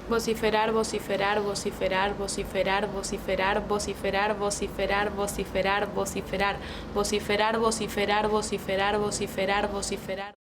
Vociferar, vociferar, vociferar, vociferar, vociferar, vociferar, vociferar, vociferar, vociferar, vociferar, vociferar, vociferar, vociferar, vociferar.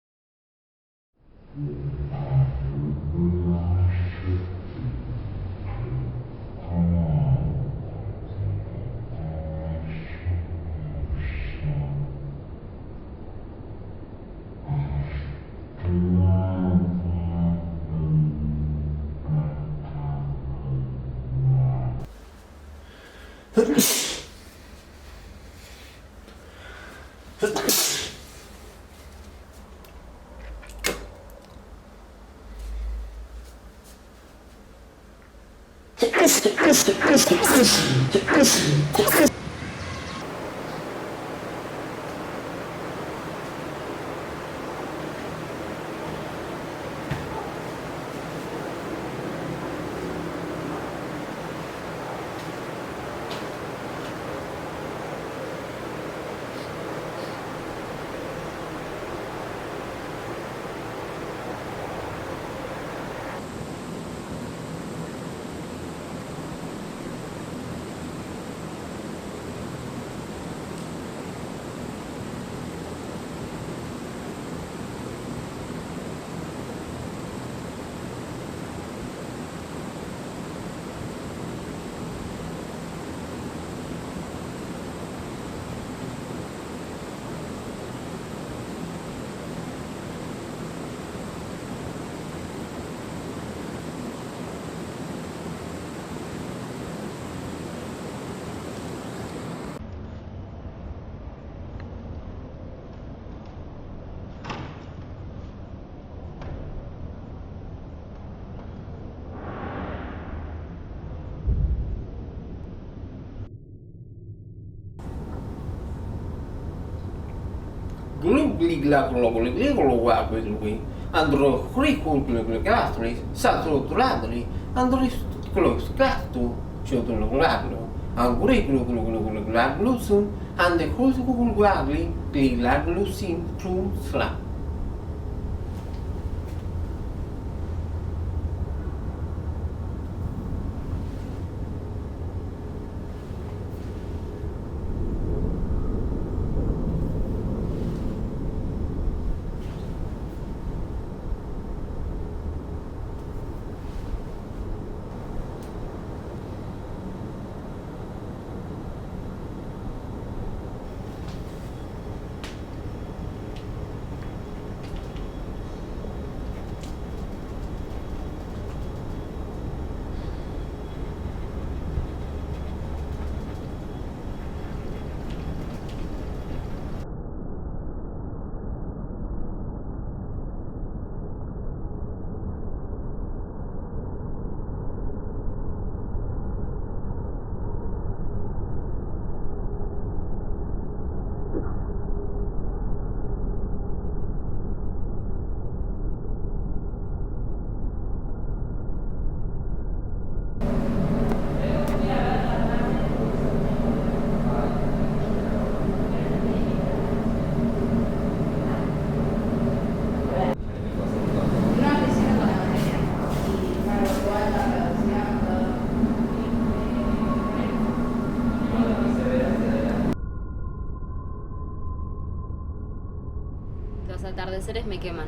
Los atardeceres me queman.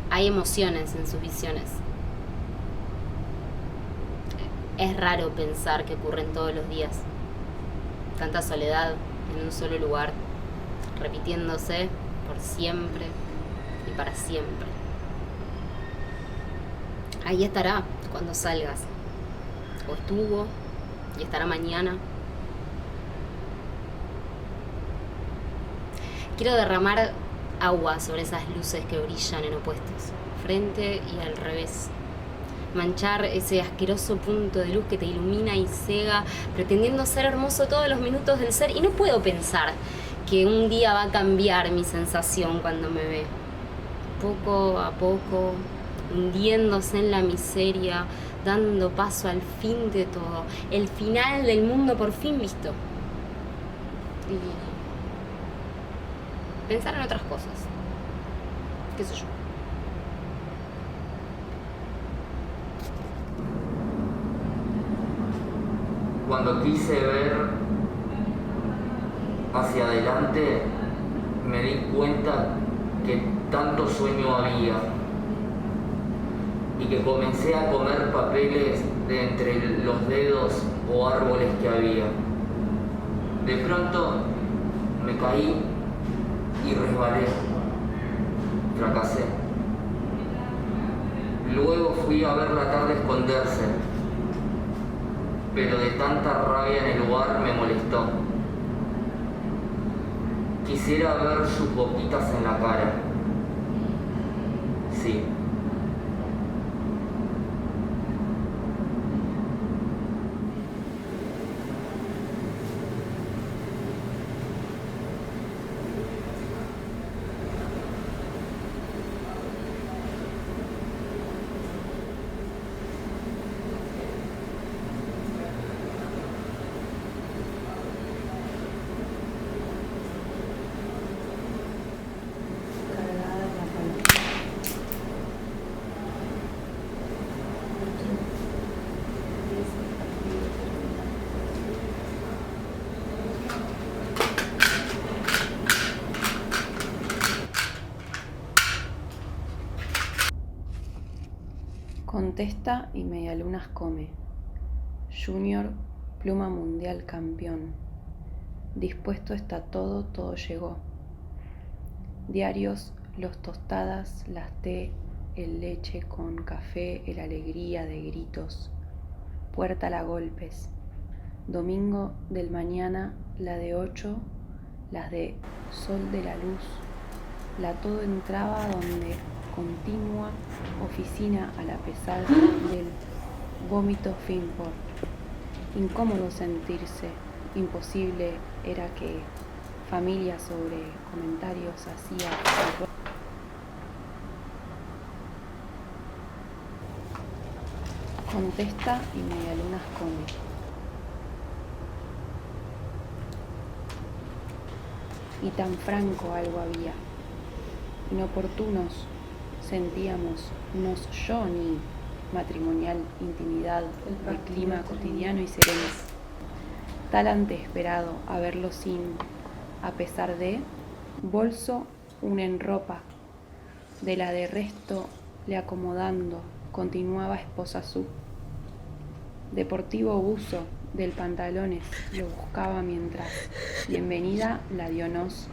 Hay emociones en sus visiones. Es raro pensar que ocurren todos los días. Tanta soledad en un solo lugar, repitiéndose por siempre y para siempre. Ahí estará cuando salgas. O estuvo y estará mañana. Quiero derramar agua sobre esas luces que brillan en opuestos, frente y al revés. Manchar ese asqueroso punto de luz que te ilumina y cega, pretendiendo ser hermoso todos los minutos del ser. Y no puedo pensar que un día va a cambiar mi sensación cuando me ve. Poco a poco, hundiéndose en la miseria, dando paso al fin de todo, el final del mundo por fin visto. Y pensar en otras cosas. ¿Qué sé yo? Cuando quise ver hacia adelante, me di cuenta que tanto sueño había y que comencé a comer papeles de entre los dedos o árboles que había. De pronto me caí y resbalé. Fracasé. Luego fui a ver la tarde esconderse, pero de tanta rabia en el lugar me molestó. Quisiera ver sus boquitas en la cara. Sí. Contesta y Medialunas come. Junior, pluma mundial campeón. Dispuesto está todo, todo llegó. Diarios, los tostadas, las té, el leche con café, el alegría de gritos. Puerta a golpes. Domingo del mañana, la de 8, las de sol de la luz. La todo entraba donde continua oficina a la pesar del vómito fin por. Incómodo sentirse, imposible era que familia sobre comentarios hacía. Contesta y Medialunas come. Y tan franco algo había. Inoportunos sentíamos, nos yo ni matrimonial intimidad, el clima cotidiano y sereno. Talante esperado a verlo sin, a pesar de, bolso un en ropa, de la de resto le acomodando, continuaba esposa su. Deportivo buzo del pantalones lo buscaba mientras, bienvenida la dionos,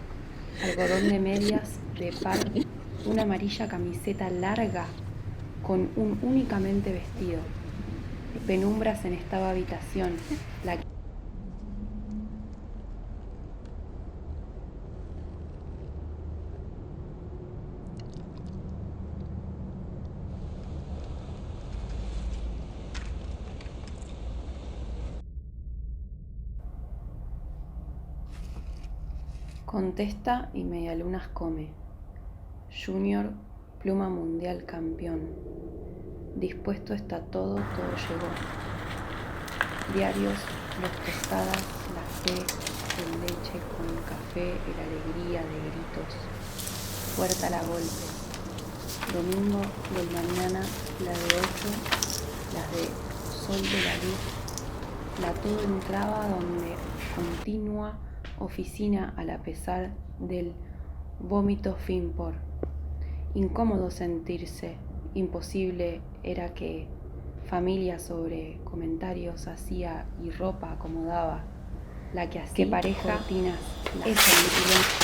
algodón de medias de par, una amarilla camiseta larga con un únicamente vestido. Penumbras en esta habitación. Contesta y Medialunas come. Junior, pluma mundial campeón. Dispuesto está todo, todo llegó. Diarios, los tostadas, las té, el leche con café, el alegría de gritos. Puerta a golpes. Domingo del mañana, la de 8, las de sol de la luz. La todo entraba donde continua oficina a la pesar del vómito fin por. Incómodo sentirse, imposible era que familia sobre comentarios hacía y ropa acomodaba, la que hacía pareja, cortinas, esa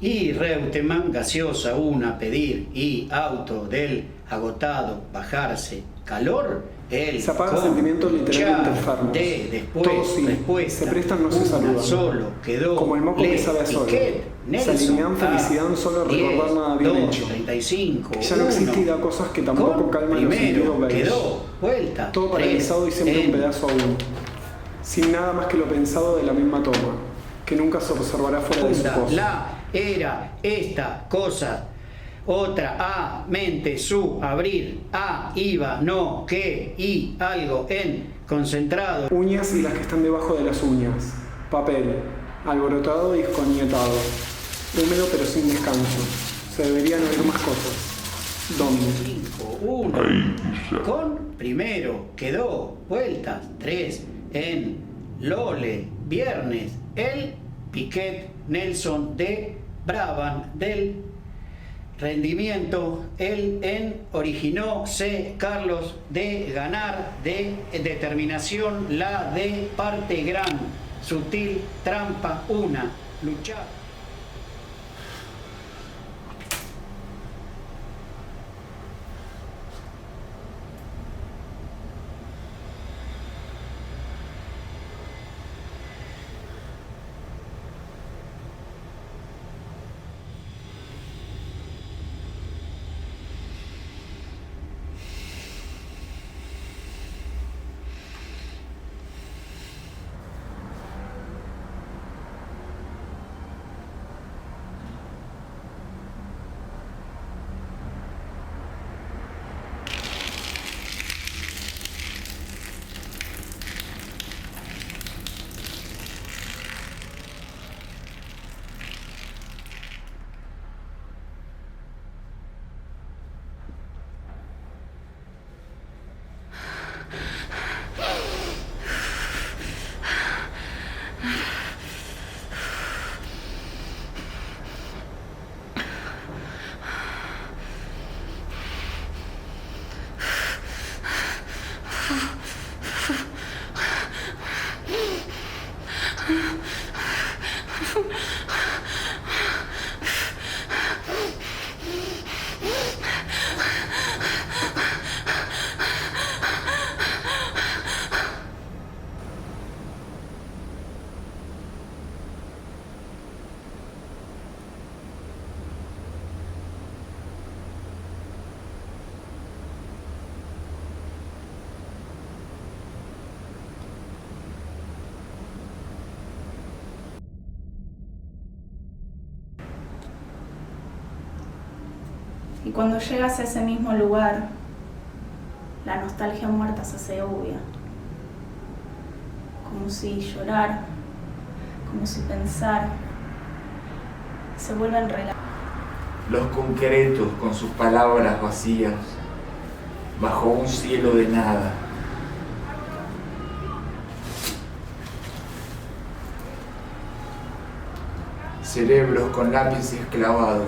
Y Reutemann, gaseosa una, pedir. Y auto del agotado, bajarse. Calor, el Se apagan sentimientos literalmente enfermos. Después, Todos sí, respuesta. se prestan, no se Una saludan. solo quedó. Como el moco que sabe a sol. Piquet, Se Nelson, alinean felicidad en solo 10, recordar nada bien 2, hecho. 35, Ya no existe y 1. da cosas que tampoco calman los sentidos Primero, beige. quedó, vuelta. Todo paralizado y siempre un pedazo aún. Sin nada más que lo pensado de la misma toma, que nunca se observará fuera de su Segunda, cosa. la, era, esta, cosa. Otra, a, mente, su, abrir, a, iba, no, que, y, algo, en, concentrado. Uñas y las que están debajo de las uñas. Papel, alborotado y escoñetado. Húmedo pero sin descanso. Se deberían oír más cosas. ¿Dónde? 5, 1. Con, primero, quedó, vueltas, 3, en, Lole, viernes, el, Piquet, Nelson, de, Brabham, del, rendimiento, el, en, originó, se, Carlos, de, ganar, de, determinación, la, de, parte, gran, sutil, trampa, una, luchar. Y cuando llegas a ese mismo lugar, la nostalgia muerta se hace obvia. Como si llorar, como si pensar, se vuelven relatos. Los concretos con sus palabras vacías, bajo un cielo de nada. Cerebros con lápices clavados.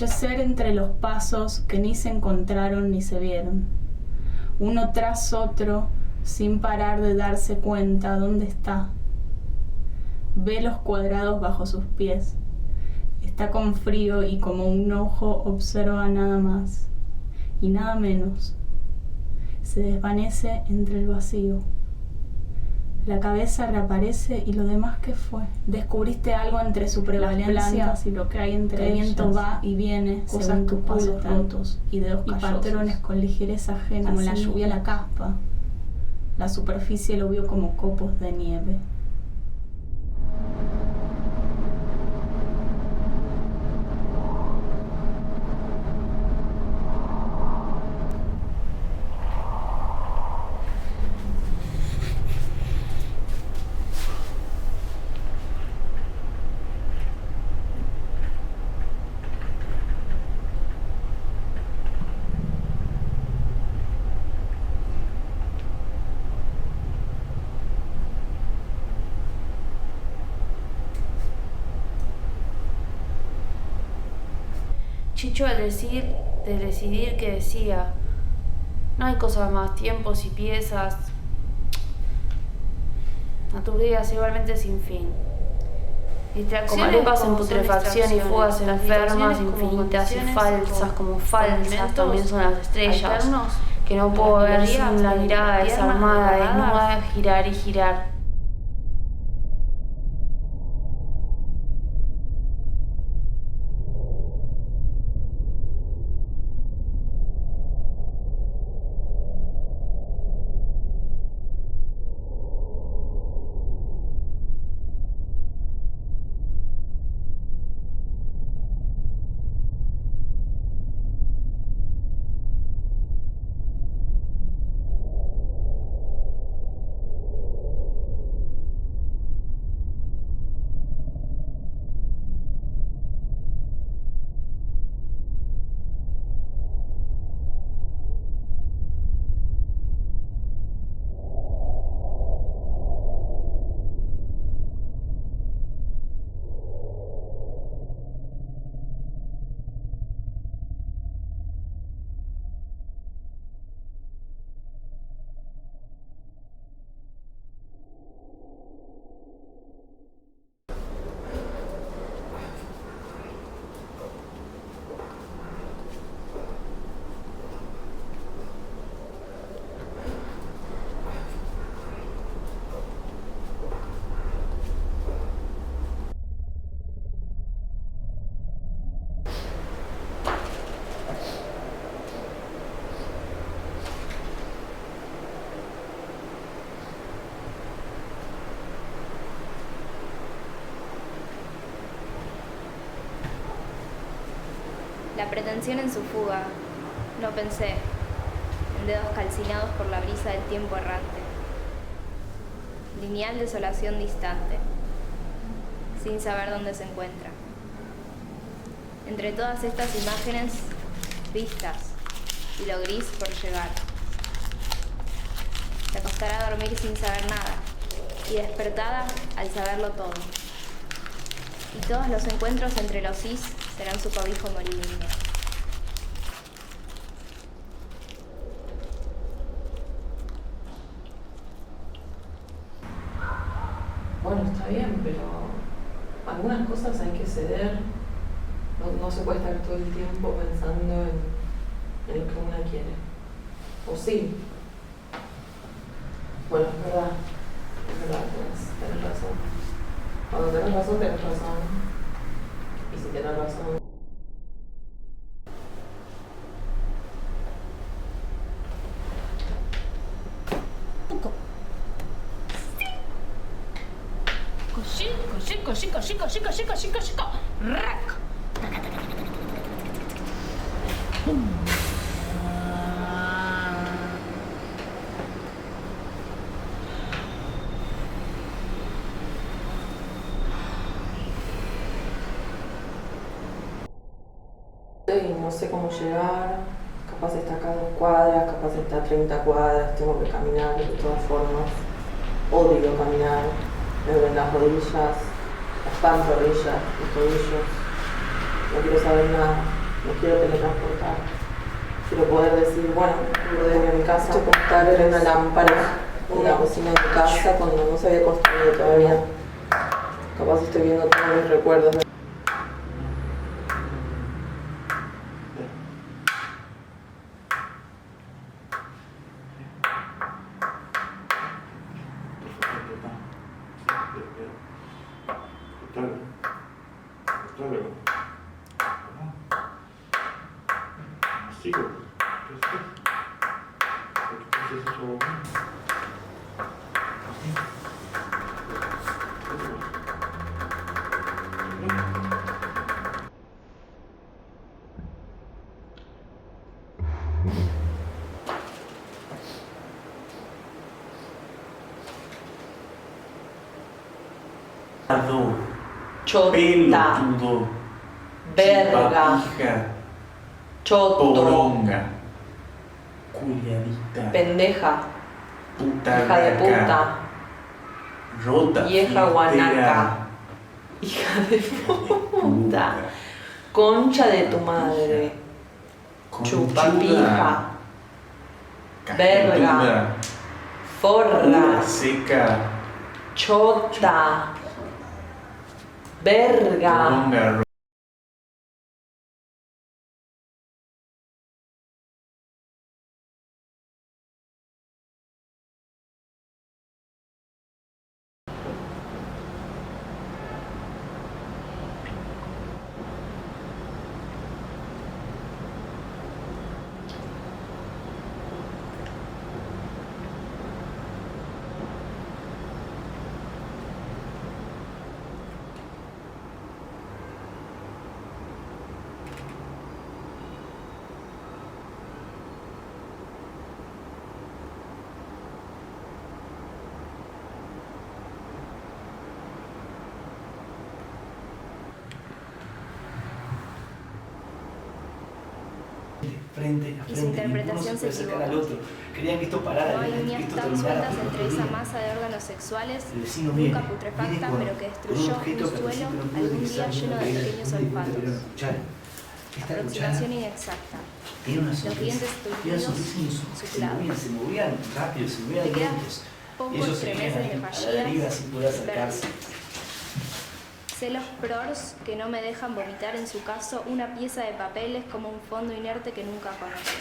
Anochecer entre los pasos que ni se encontraron ni se vieron. Uno tras otro, sin parar de darse cuenta dónde está. Ve los cuadrados bajo sus pies. Está con frío y como un ojo observa nada más y nada menos. Se desvanece entre el vacío. La cabeza reaparece y lo demás ¿qué fue? Descubriste algo entre su prevalencia y lo que hay entre ellas. El viento va y viene, según tus pasos rotos y dedos callosos. Patrones con ligereza ajena, como la lluvia a la caspa. La superficie lo vio como copos de nieve. Chicho al decidir que decía, no hay cosas más, tiempos y piezas, a tus días igualmente sin fin. Distracciones como lupas en putrefacción y fugas enfermas, infinitas y falsas como falsas, también son las estrellas, que no puedo ver sin la mirada desarmada, desnuda, de girar y girar. La pretensión en su fuga, no pensé, en dedos calcinados por la brisa del tiempo errante. Lineal desolación distante, sin saber dónde se encuentra. Entre todas estas imágenes, vistas y lo gris por llegar. Se acostará a dormir sin saber nada y despertada al saberlo todo. Y todos los encuentros entre los cis serán su cobijo moribundo. Bueno, está bien, pero algunas cosas hay que ceder. No se puede estar todo el tiempo pensando en lo que uno quiere. O sí. Bueno, es verdad, tenés razón. Cuando tenés razón, tenés razón. Y si tenés razón... Y no sé cómo llegar, capaz está acá a 2 cuadras, capaz está a 30 cuadras, tengo que caminar de todas formas, odio caminar, me duelen las rodillas, las pantorrillas, los tobillos, no quiero saber nada. me quiero teletransportar. Quiero poder decir, bueno, desde mi casa ver una lámpara en la cocina de mi casa cuando no se había construido todavía. Capaz estoy viendo todos mis recuerdos. Chota, pelotudo, verga, chupapija, choto, poronga, culiadita, pendeja, puta hija de raca, puta, rota, vieja fiestera, guanaca, hija de puta, concha de tu madre, chupapija, verga, forra, seca, chota, verga. poronga, frente a Y frente. su interpretación Ninguno se se puede sacar al equivoca. otro. Querían que esto parara, No hay querían que uñas esto tan terminara. sueltas pero entre no esa podía. masa de órganos sexuales, El vecino nunca viene putrefacta, con pero que un destruyó objeto un que al suelo principio no pude algún día utilizar, lleno de porque pequeños era muy olfatos. difícil cuchara. Esta Aproximación cuchara inexacta. tenía una Los sonrisa. dientes Tenía una tullidos, sonrisa y suclados. se movían rápido, se movían Te quedas lentos. poco Y ellos entre seguían meses de ahí, a la fallidas, deriva sin poder acercarse. Celos PRORS que no me dejan vomitar en su caso una pieza de papeles como un fondo inerte que nunca conocí.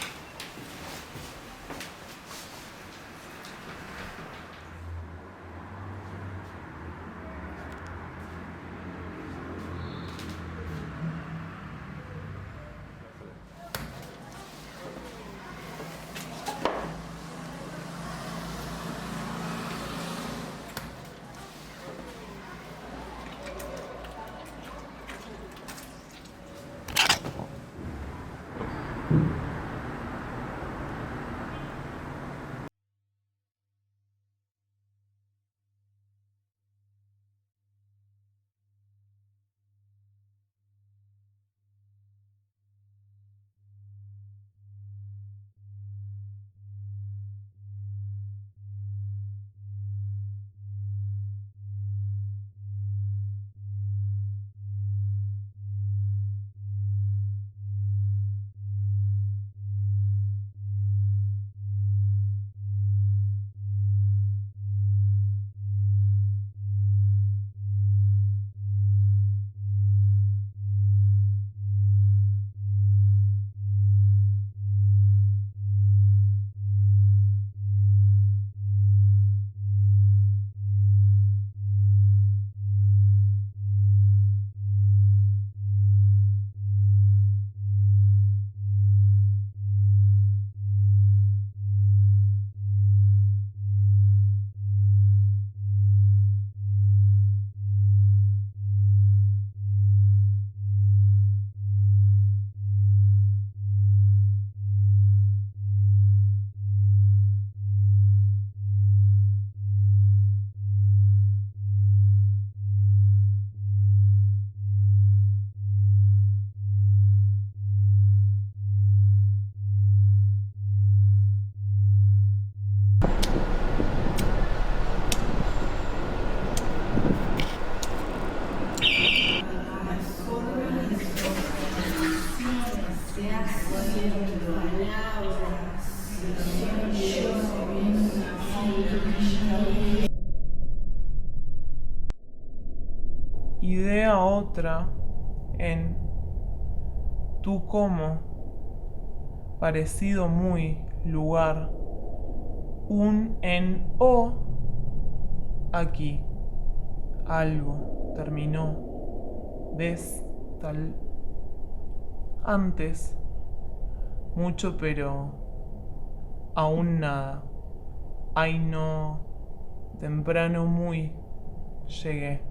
idea otra en tú como, parecido muy, lugar, un en o, aquí, algo, terminó, ves, tal, antes, mucho pero aún nada, ay no, temprano muy, llegué.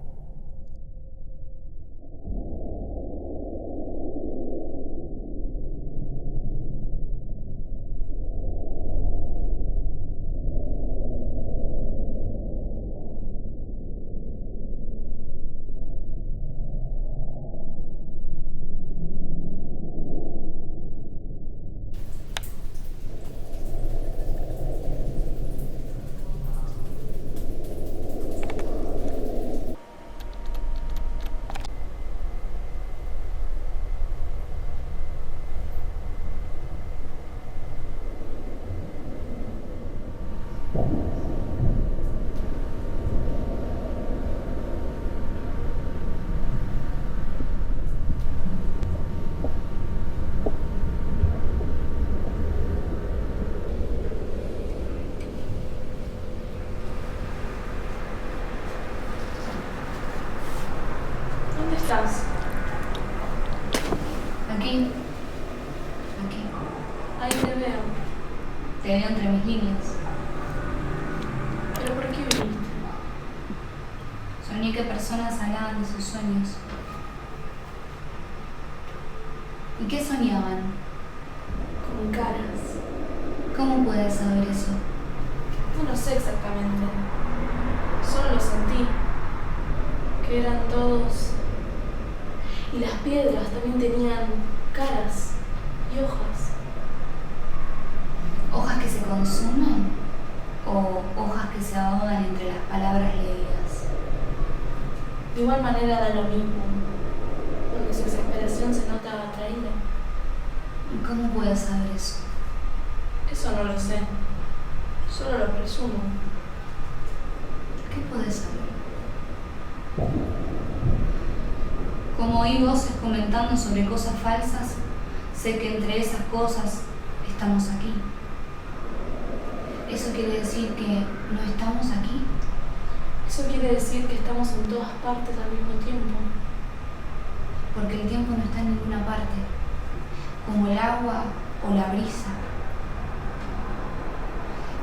¿Dónde estás? Aquí. Ahí te veo. Te veo entre mis líneas. ¿Pero por qué viniste? Soñé que personas hablaban de sus sueños. ¿Y qué soñaban? Con caras. ¿Cómo puedes saber eso? No lo sé exactamente. Solo lo sentí. Que eran todos. Y las piedras también tenían caras y hojas. ¿Hojas que se consumen? ¿O hojas que se ahogan entre las palabras leídas? De igual manera da lo mismo, porque su desesperación se nota atraída. ¿Y cómo puedes saber eso? Eso no lo sé, solo lo presumo. ¿Qué puedes saber? Como oí voces comentando sobre cosas falsas, sé que entre esas cosas estamos aquí. ¿Eso quiere decir que no estamos aquí? Eso quiere decir que estamos en todas partes al mismo tiempo. Porque el tiempo no está en ninguna parte, como el agua o la brisa.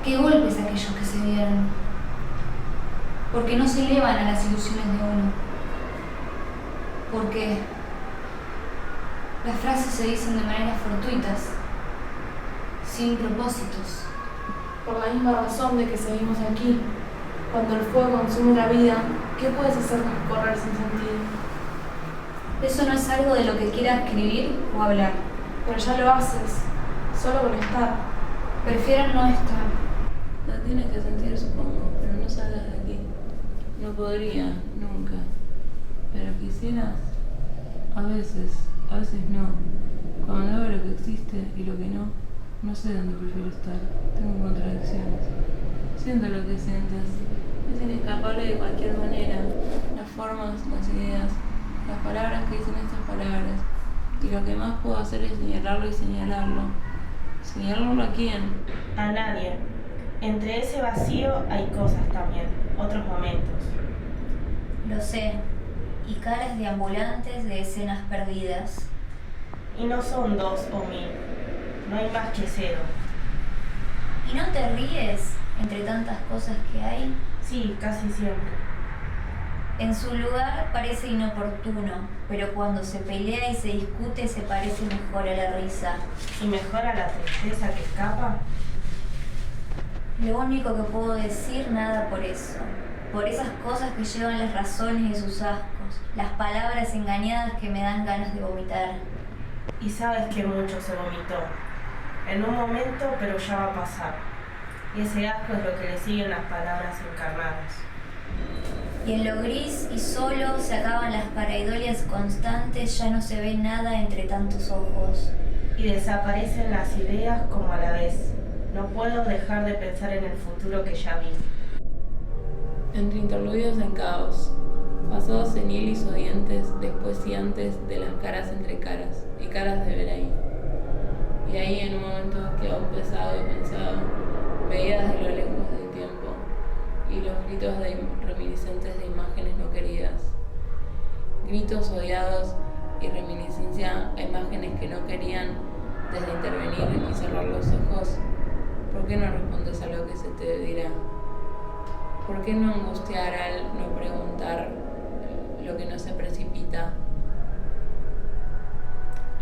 ¿Qué golpes aquellos que se vieron? Porque no se elevan a las ilusiones de uno. Porque las frases se dicen de maneras fortuitas, sin propósitos. Por la misma razón de que seguimos aquí. Cuando el fuego consume la vida, ¿qué puedes hacer más correr sin sentido? Eso no es algo de lo que quieras escribir o hablar. Pero ya lo haces, solo con estar. Prefiero no estar. La tienes que sentir, supongo, pero no salgas de aquí. No podría, nunca. Pero quisieras, a veces no. Cuando veo lo que existe y lo que no, no sé dónde prefiero estar. Tengo contradicciones. Siento lo que sientes. Es inescapable de cualquier manera. Las formas, las ideas, las palabras que dicen estas palabras. Y lo que más puedo hacer es señalarlo y señalarlo. ¿Señalarlo a quién? A nadie. Entre ese vacío hay cosas también, otros momentos. Lo sé. Y caras de ambulantes de escenas perdidas. Y no son 2 o 1000. No hay más que 0. ¿Y no te ríes entre tantas cosas que hay? Sí, casi siempre. En su lugar parece inoportuno, pero cuando se pelea y se discute se parece mejor a la risa. ¿Y mejor a la tristeza que escapa? Lo único que puedo decir, nada por eso. Por esas cosas que llevan las razones de sus ascos, las palabras engañadas que me dan ganas de vomitar. Y sabes que mucho se vomitó. En un momento, pero ya va a pasar. Y ese asco es lo que le siguen las palabras encarnadas. Y en lo gris y solo se acaban las pareidolias constantes, ya no se ve nada entre tantos ojos. Y desaparecen las ideas como a la vez. No puedo dejar de pensar en el futuro que ya vi. Entre interludios en caos, pasados seniles o dientes, después y antes de las caras entre caras, y caras de ver ahí. Y ahí en un momento que aún pesado y pensado, veía desde lo lejos del tiempo, y los gritos reminiscentes de imágenes no queridas. Gritos odiados y reminiscencia a imágenes que no querían desde intervenir y cerrar los ojos. ¿Por qué no respondes a lo que se te dirá? ¿Por qué no angustiar al no preguntar lo que no se precipita?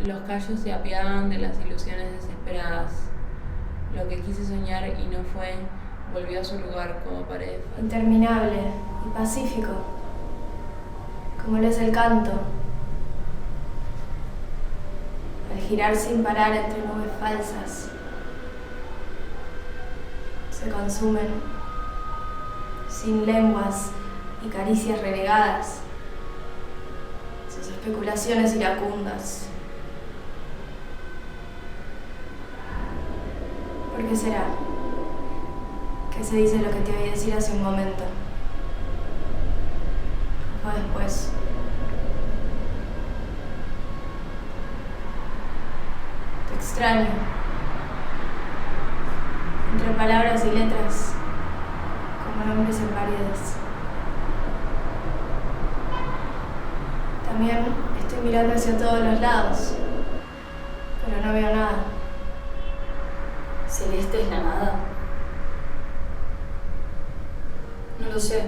Los callos se apiadan de las ilusiones desesperadas. Lo que quise soñar y no fue, volvió a su lugar como pared. Interminable y pacífico, como lo es el canto. Al girar sin parar entre nubes falsas, se consumen sin lenguas y caricias renegadas, sus especulaciones iracundas. ¿Por qué será que se dice lo que te oí decir hace un momento? ¿O fue después? Te extraño. Entre palabras y letras, como nombres en paredes. También estoy mirando hacia todos los lados, pero no veo nada. ¿Celeste es la nada? No lo sé.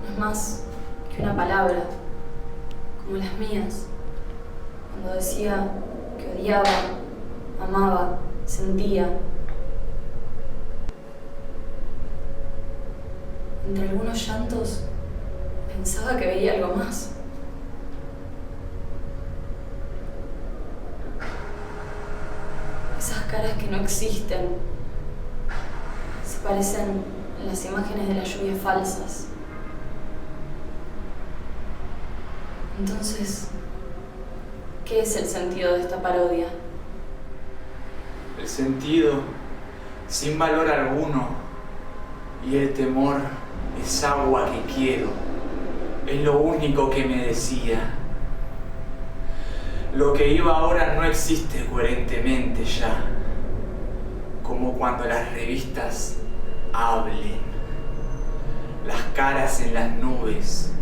No es más que una palabra, como las mías. Cuando decía que odiaba, amaba, sentía. Entre algunos llantos pensaba que veía algo más. Esas caras que no existen se parecen a las imágenes de la lluvia falsas. Entonces, ¿qué es el sentido de esta parodia? El sentido, sin valor alguno, y el temor es agua que quiero, es lo único que me decía. Lo que iba ahora no existe coherentemente ya, como cuando las revistas hablen, las caras en las nubes,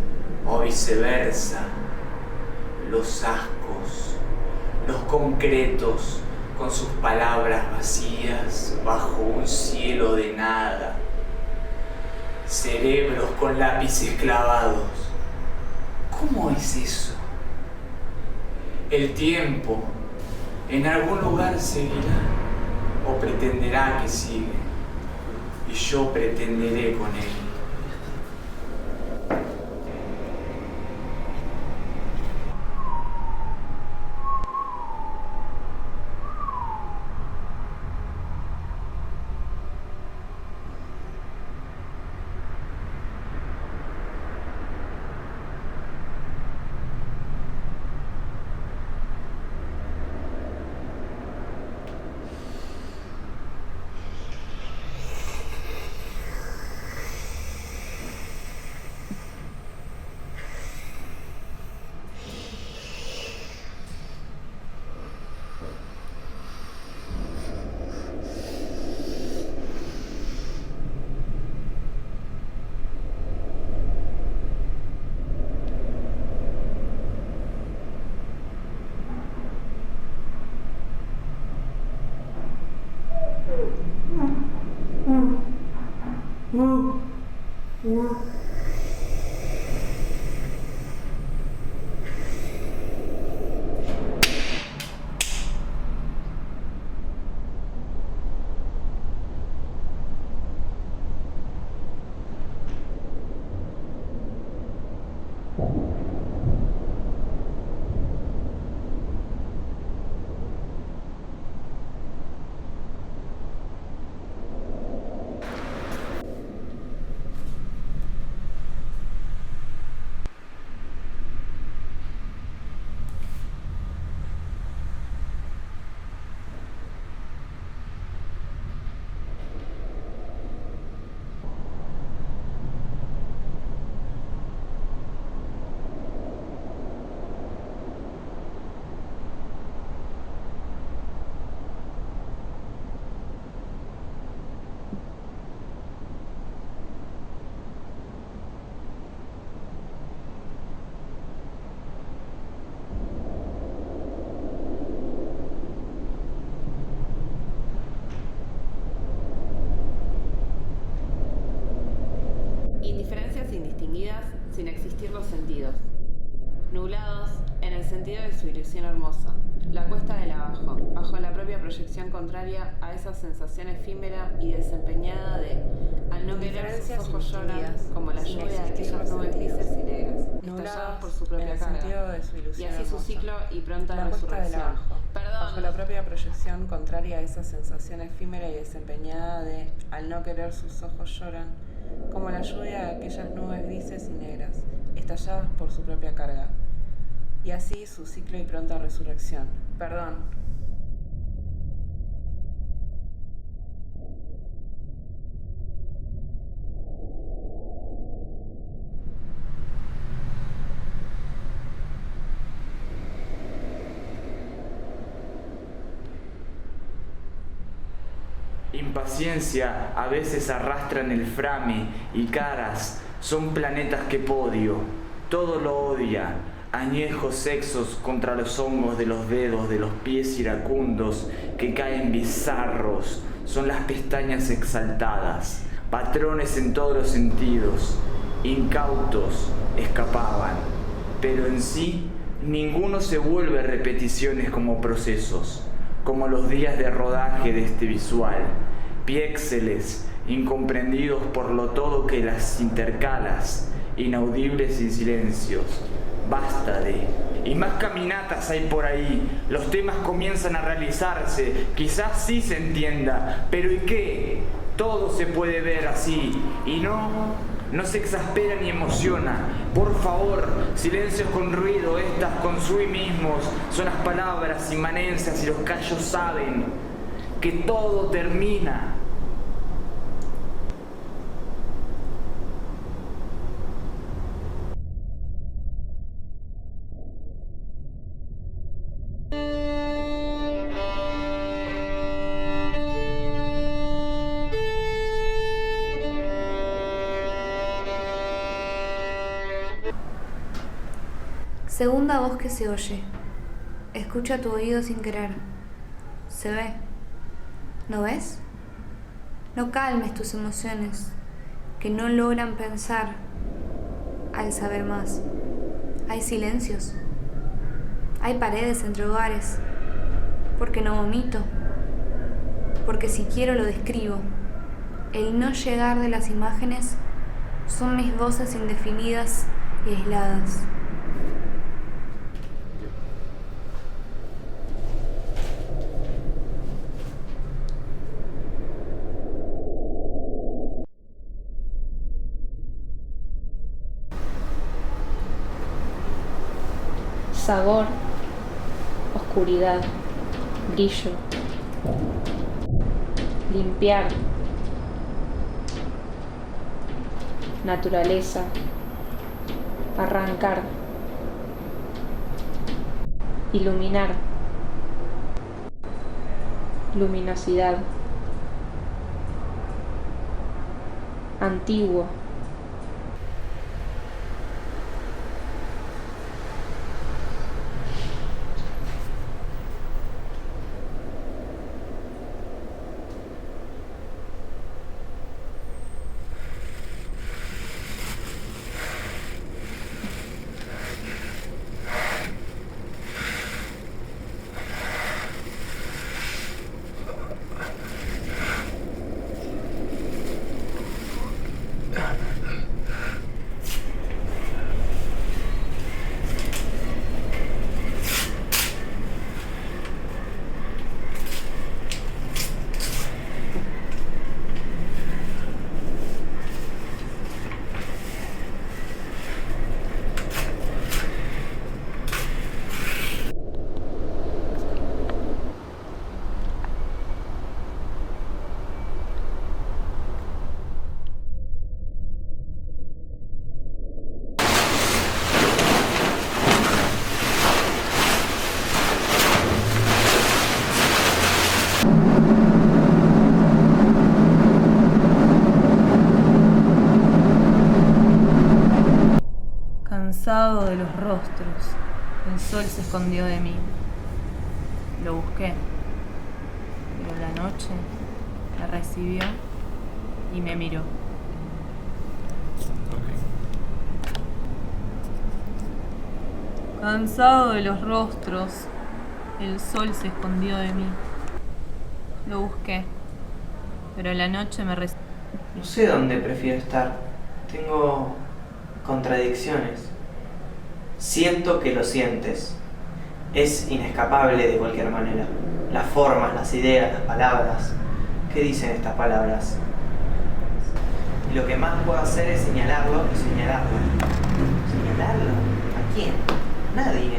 o viceversa, los ascos, los concretos con sus palabras vacías bajo un cielo de nada, cerebros con lápices clavados. ¿Cómo es eso? El tiempo en algún lugar seguirá o pretenderá que sigue, y yo pretenderé con él. escondidas sin existir los sentidos, nublados en el sentido de su ilusión hermosa, la cuesta del abajo, bajo la propia proyección contraria a esa sensación efímera y desempeñada de, al no querer sus ojos lloran como la lluvia de aquellas nubes grises y negras, estalladas por su propia carga, y así su ciclo y pronta resurrección. Bajo la propia proyección contraria a esa sensación efímera y desempeñada de, al no querer sus ojos lloran, como la lluvia de aquellas nubes grises y negras, estalladas por su propia carga, y así su ciclo y pronta resurrección. Perdón. Impaciencia a veces arrastran el frame y caras son planetas que podio. Todo lo odia, añejos sexos contra los hongos de los dedos de los pies iracundos que caen bizarros, son las pestañas exaltadas, patrones en todos los sentidos, incautos escapaban, pero en sí ninguno se vuelve repeticiones como procesos, como los días de rodaje de este visual, piéxeles incomprendidos por lo todo que las intercalas, inaudibles sin silencios. Basta de... Y más caminatas hay por ahí, los temas comienzan a realizarse, quizás sí se entienda, pero ¿y qué? Todo se puede ver así, y no se exaspera ni emociona. Por favor, silencios con ruido, estas con sí mismos, son las palabras inmanencias y los callos saben que todo termina. Segunda voz que se oye. Escucha tu oído sin querer. Se ve. ¿No ves? No calmes tus emociones, que no logran pensar al saber más. Hay silencios. Hay paredes entre hogares. Porque no vomito. Porque si quiero lo describo. El no llegar de las imágenes son mis voces indefinidas y aisladas. Sabor, oscuridad, brillo, limpiar, naturaleza, arrancar, iluminar, luminosidad, antiguo, cansado de los rostros, el sol se escondió de mí. Lo busqué, pero la noche me recibió y me miró. Cansado de los rostros, el sol se escondió de mí. Lo busqué, pero la noche me resistió. No sé dónde prefiero estar. Tengo contradicciones. Siento que lo sientes. Es inescapable de cualquier manera. Las formas, las ideas, las palabras. ¿Qué dicen estas palabras? Y lo que más puedo hacer es señalarlo y señalarlo. ¿Señalarlo? ¿A quién? Nadie.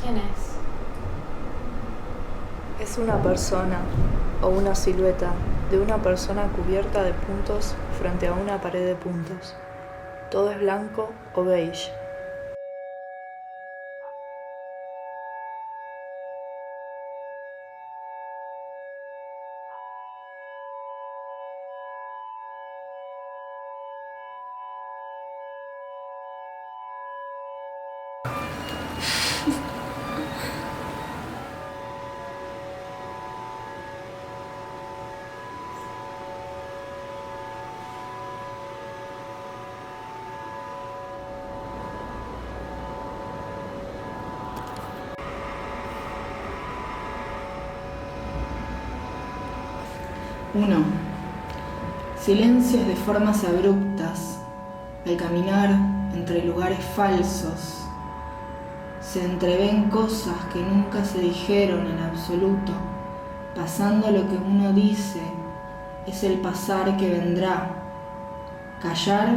¿Quién es? Es una persona o una silueta de una persona cubierta de puntos frente a una pared de puntos. Todo es blanco o beige. Uno. Silencios de formas abruptas. Al caminar entre lugares falsos, se entreven cosas que nunca se dijeron en absoluto. Pasando lo que uno dice, es el pasar que vendrá. Callar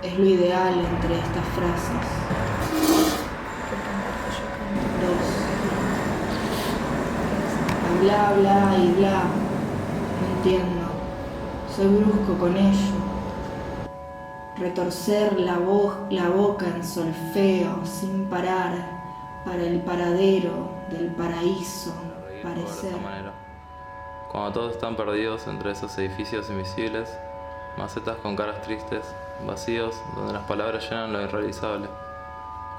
es lo ideal entre estas frases. 2. Bla, bla y bla. No entiendo. Soy brusco con ello. Retorcer la boca en solfeo sin parar para el paradero del paraíso parecer. Cuando todos están perdidos entre esos edificios invisibles, macetas con caras tristes, vacíos donde las palabras llenan lo irrealizable.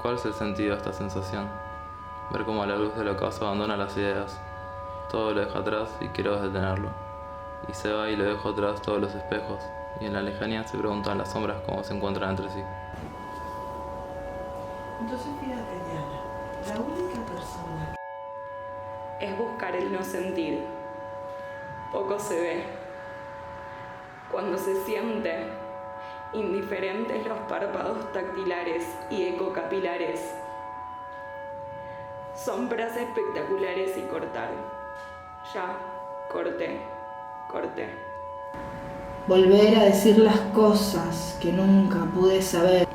¿Cuál es el sentido de esta sensación? Ver cómo a la luz del ocaso abandona las ideas. Todo lo deja atrás y quiero detenerlo. Y se va y lo dejo atrás todos los espejos. Y en la lejanía se preguntan las sombras cómo se encuentran entre sí. Entonces fíjate, Diana, la única persona es buscar el no sentir. Poco se ve. Cuando se siente, indiferentes los párpados tactilares y ecocapilares. Sombras espectaculares y cortar. Ya, corté. Volver a decir las cosas que nunca pude saber.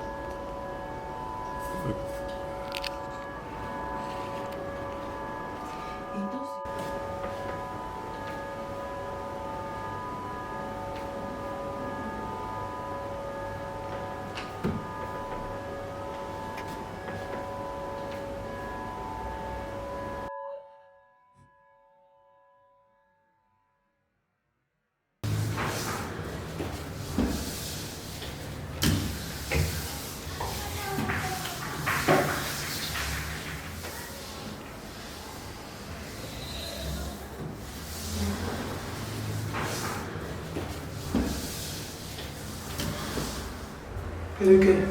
¿Pero qué?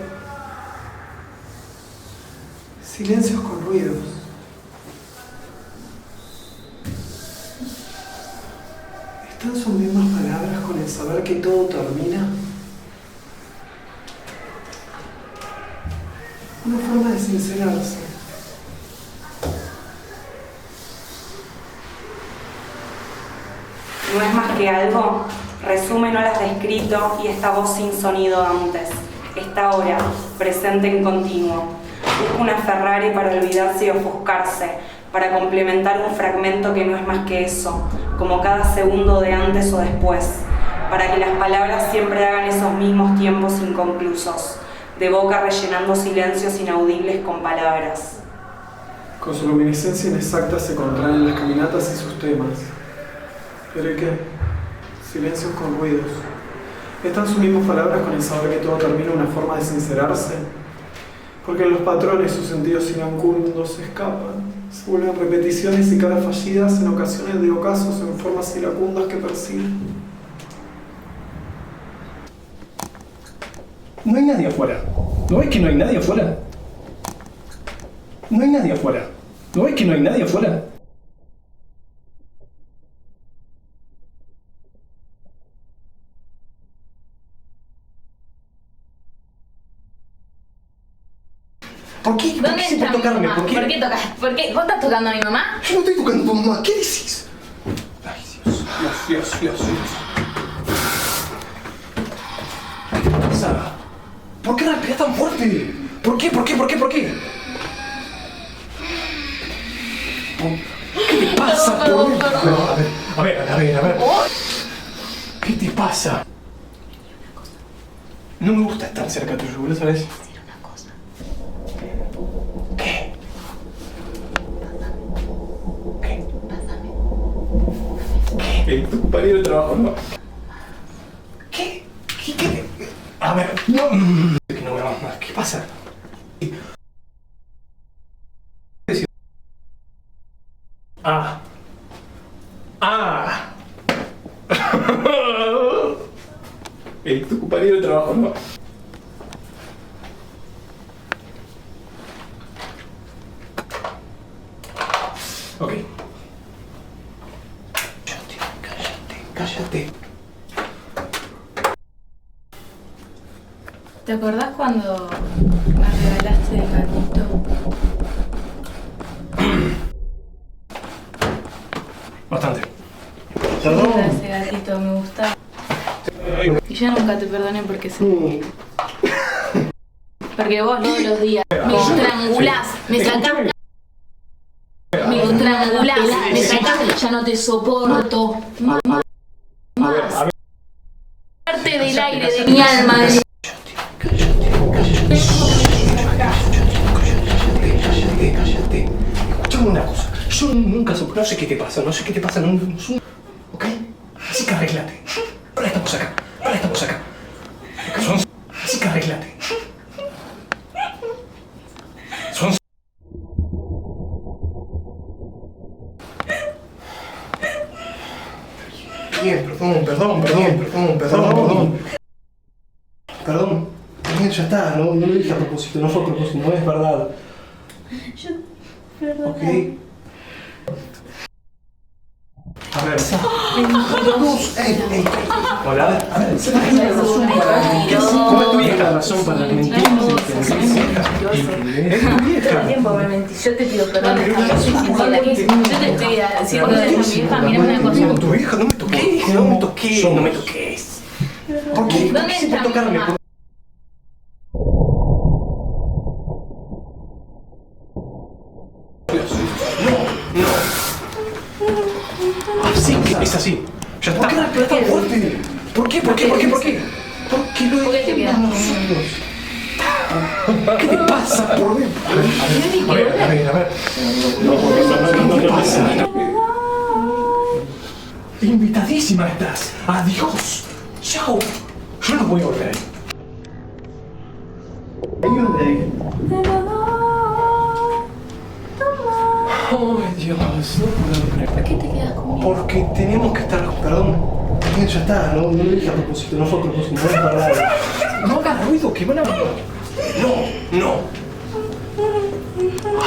Silencios con ruidos. ¿Están sus mismas palabras con el saber que todo termina? Una forma de sincerarse. No es más que algo, resumen horas de escrito y esta voz sin sonido antes. Esta hora, presente en continuo. Busca una Ferrari para olvidarse y ofuscarse, para complementar un fragmento que no es más que eso, como cada segundo de antes o después, para que las palabras siempre hagan esos mismos tiempos inconclusos, de boca rellenando silencios inaudibles con palabras. Con su luminiscencia inexacta se contraen las caminatas y sus temas. ¿Pero qué? Silencios con ruidos. ¿Están sus mismas palabras con el saber que todo termina una forma de sincerarse? Porque los patrones, sus sentidos iracundos se escapan, se vuelven repeticiones y caras fallidas en ocasiones de ocasos en formas iracundas que persiguen. No hay nadie afuera. ¿No ves que no hay nadie afuera? No hay nadie afuera. ¿No ves que no hay nadie afuera? ¿Por qué? ¿Dónde está mi mamá? ¿Por qué tocas? ¿Por qué? ¿Vos estás tocando a mi mamá? Yo no estoy tocando a tu mamá. ¿Qué decís? Ay, Dios. ¿Qué te pasa? ¿Por qué respiras tan fuerte? ¿Por qué? ¿Qué te pasa? Perdón. A ver. ¿Qué te pasa? No me gusta estar cerca tuyo, ¿lo sabes? Tu compañero de trabajo, ¿no? ¿Qué? A ver, no. Que no me hagas más. ¿Qué pasa? Tu compañero de trabajo, ¿no? Ok. Cállate. ¿Te acordás cuando me regalaste el gatito? Bastante. Perdón. Ese gatito me gustaba. Y yo nunca te perdoné porque se... Porque vos todos los días me estrangulás, me sacás... Me estrangulás, me sacás, ya no te soporto. Parte del aire de mi alma. Cállate. Escuchame una cosa. Yo nunca supe, no sé qué te pasa, ¿ok? Así que arréglate. Ahora estamos acá. Así que arréglate. Bien, perdón. Bien, ya está, no lo dije a propósito, no fue a propósito, no es verdad. Ok. A ver. Hola, a ver. ¿Cómo es tu vieja? Razón para mentir. Es tu vieja. Tiempo me mentí. Yo te pido perdón. Yo te estoy diciendo que es mi vieja. Mira una cosa. Tu vieja, no me toques. ¿Por qué? ¿Dónde está mi mamá? Así, es así. Ya está. ¿Por qué respiras tan fuerte? ¿Por qué? ¿Por qué lo decimos nosotros? ¿Qué te pasa? A ver. ¿Qué te pasa? Invitadísima estás. Adiós. Chao. Yo no voy a volver ahí. Ay, Dios, no puedo creer. ¿Por qué te quedas conmigo? Porque tenemos que estar... Perdón. Bien, ya está, no lo dije a propósito, no fue a propósito, no es verdad. No hagas ruido, que van a... No.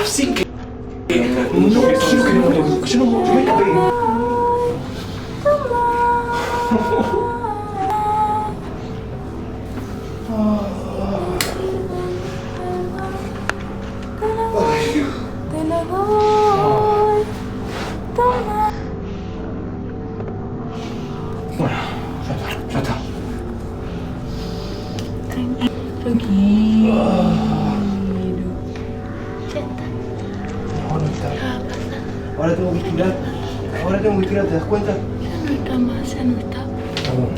Así que... No quiero que no... Yo me escapé. Bueno, ya está. Tranquilo. No está. Ahora tengo que tirar, ¿te das cuenta? Ya no está. Perdón.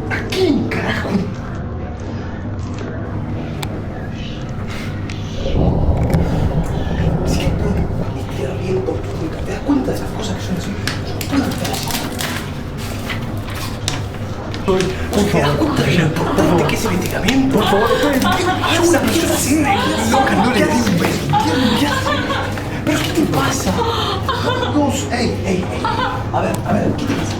¿A quién, carajo? Si que puedo tirar bien por tu cuenta, ¿te das cuenta de esas cosas que son así? ¿Te das cuenta de lo importante que es el estiramiento? Por favor, yo una persona así loca no le di un beso. ¿Qué hace? ¿Pero qué te pasa? Ey. A ver, ¿qué te pasa?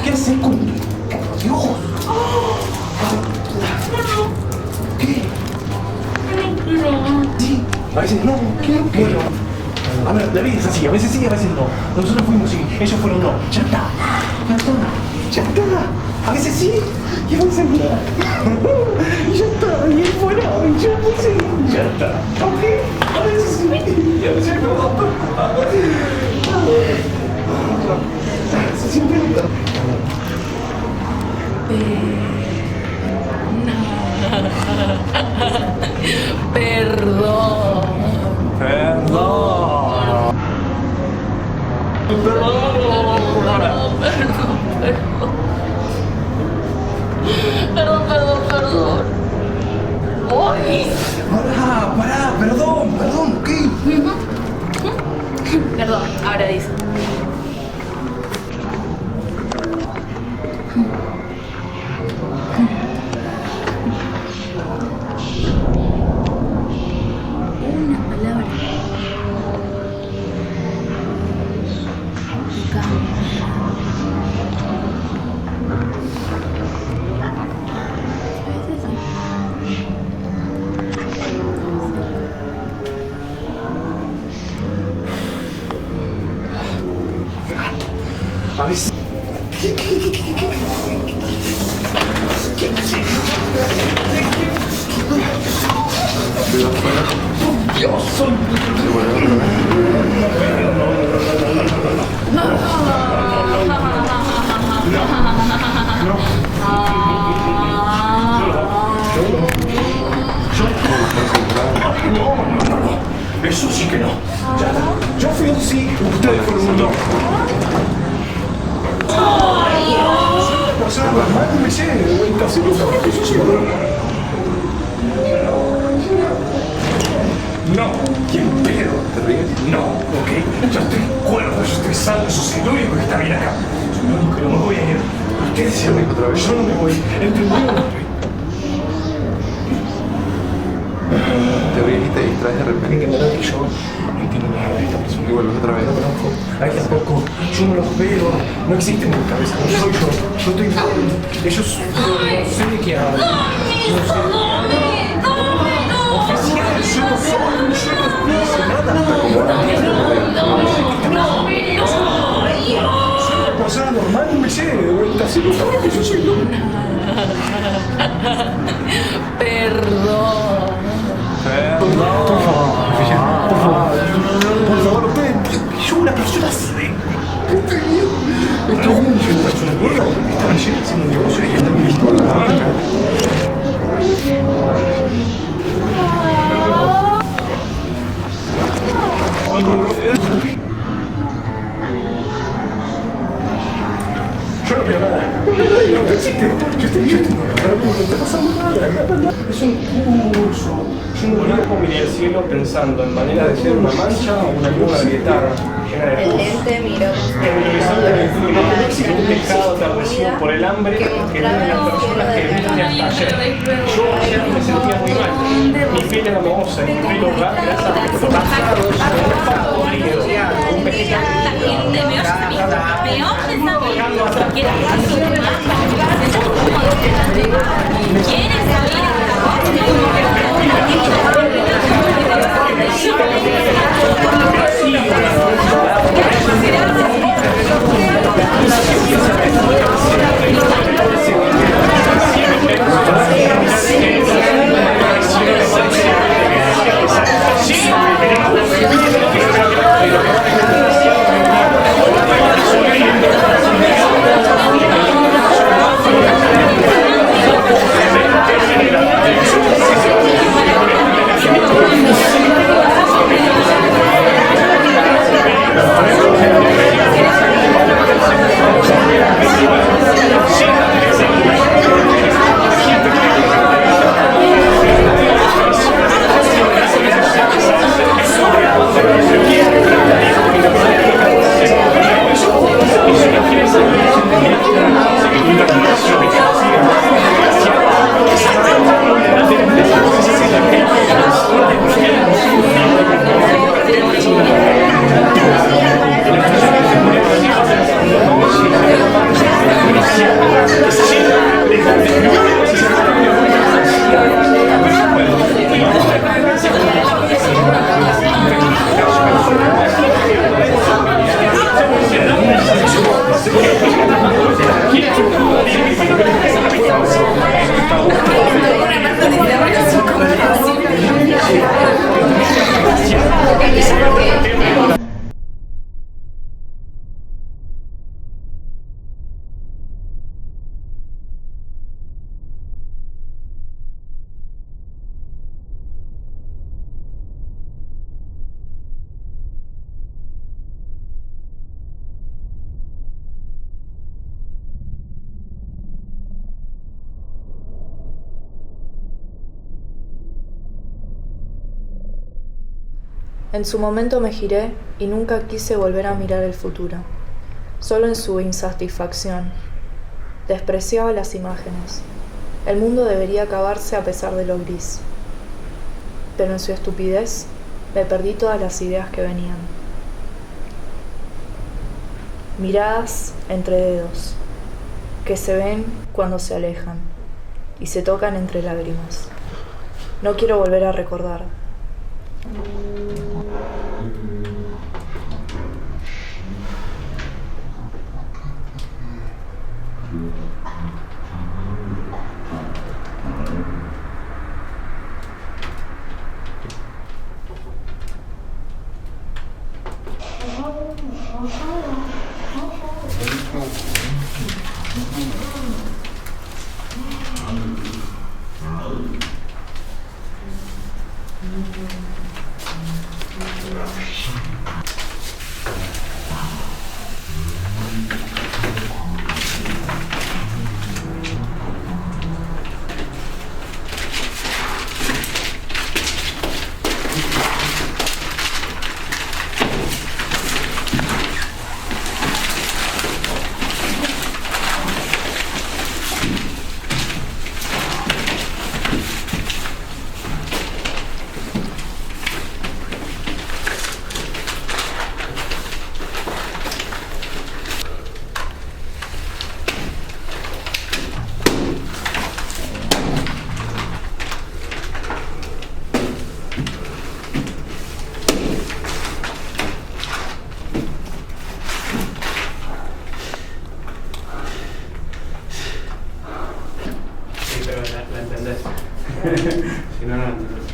¿Qué haces con tus ojos? ¿Qué? Sí, a veces no. ¿Qué? Bueno, a ver, la vida es así, a veces sí, a veces no. Nosotros fuimos sí, ellos fueron no. Ya está. A veces sí, y a veces no. Y ya está, y él fuera, y yo no sé, y ya está. ¿Ok? A veces sí, y a veces no. Se siente bien. Perdón. Perdón. Uy. Pará, perdón, ¿ok? Perdón, ahora dice. Una palabra. A veces. Dios, soy. No. Eso sí que no. Yo fui un sí, ustedes fueron un no. O sea, normal me sé de vuelta si lo sabes que yo soy no, ¿quién pedo? ¿Te ríes? No, ok. Yo estoy cuerdo, yo estoy sano, yo soy el único que está bien acá. Soy el único que no me voy a ir. Ustedes se van otra vez, yo no me voy. ¿Entendieron? Te ríes y te distraes de repente. Entenderán que yo no entiendo nada de esta persona. Y vuelves otra vez. No conozco, ahí tampoco, yo no los veo, no existen en mi cabeza, no soy yo estoy mal. Ellos no sé de qué hablan. No sé. Oficial, yo no soy, yo no hice nada. Soy una persona normal, no me sé de vuelta si lo sabes que yo soy yo. Perdón. Por favor, ustedes, yo una persona así de... Estoy bien, yo una persona gorda, estaba ayer haciendo un negocio y están listos. Yo no veo nada. No existe. Yo estoy no está pasando nada. Es un curso. Yo no miré al cielo pensando en maneras de ser una mancha o una luna agrietada llena de luz. El lente miró no existe un tejado atardecido por el hambre que tienen las personas que viste hasta ayer. Yo ayer me sentía muy mal. Mi piel era mohosa, mi pelo grasa, pasado, un vegetal. En su momento me giré y nunca quise volver a mirar el futuro, solo en su insatisfacción. Despreciaba las imágenes. El mundo debería acabarse a pesar de lo gris. Pero en su estupidez me perdí todas las ideas que venían. Miradas entre dedos, que se ven cuando se alejan y se tocan entre lágrimas. No quiero volver a recordar. Si no, no la entendés.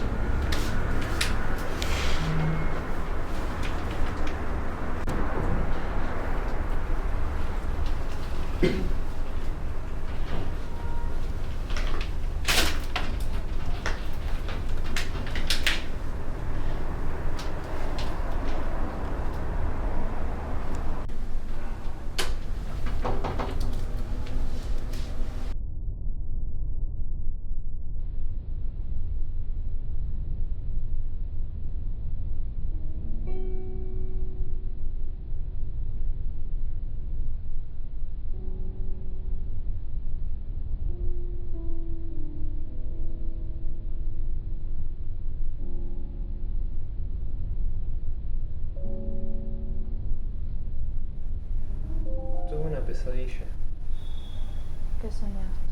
Tuve una pesadilla. ¿Qué soñaste?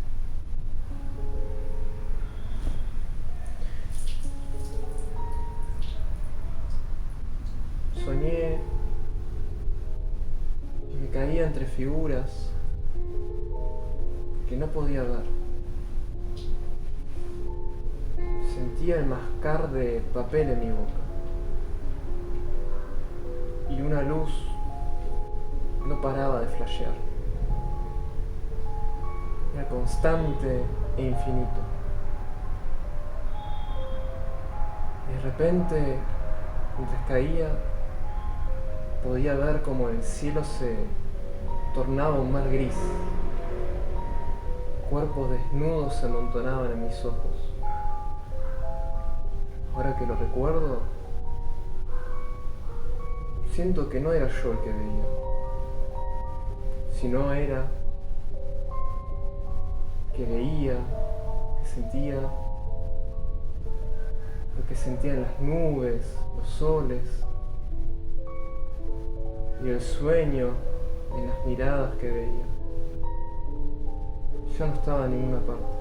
Soñé y me caía entre figuras que no podía ver. Sentía el mascar de papel en mi boca y una luz no paraba de flashear. Era constante e infinito. Y de repente, mientras caía, podía ver como el cielo se tornaba un mar gris. Cuerpos desnudos se amontonaban en mis ojos. Ahora que lo recuerdo, siento que no era yo el que veía, sino era que veía, que sentía lo que sentían las nubes, los soles y el sueño en las miradas que veía. Ya no estaba en ninguna parte.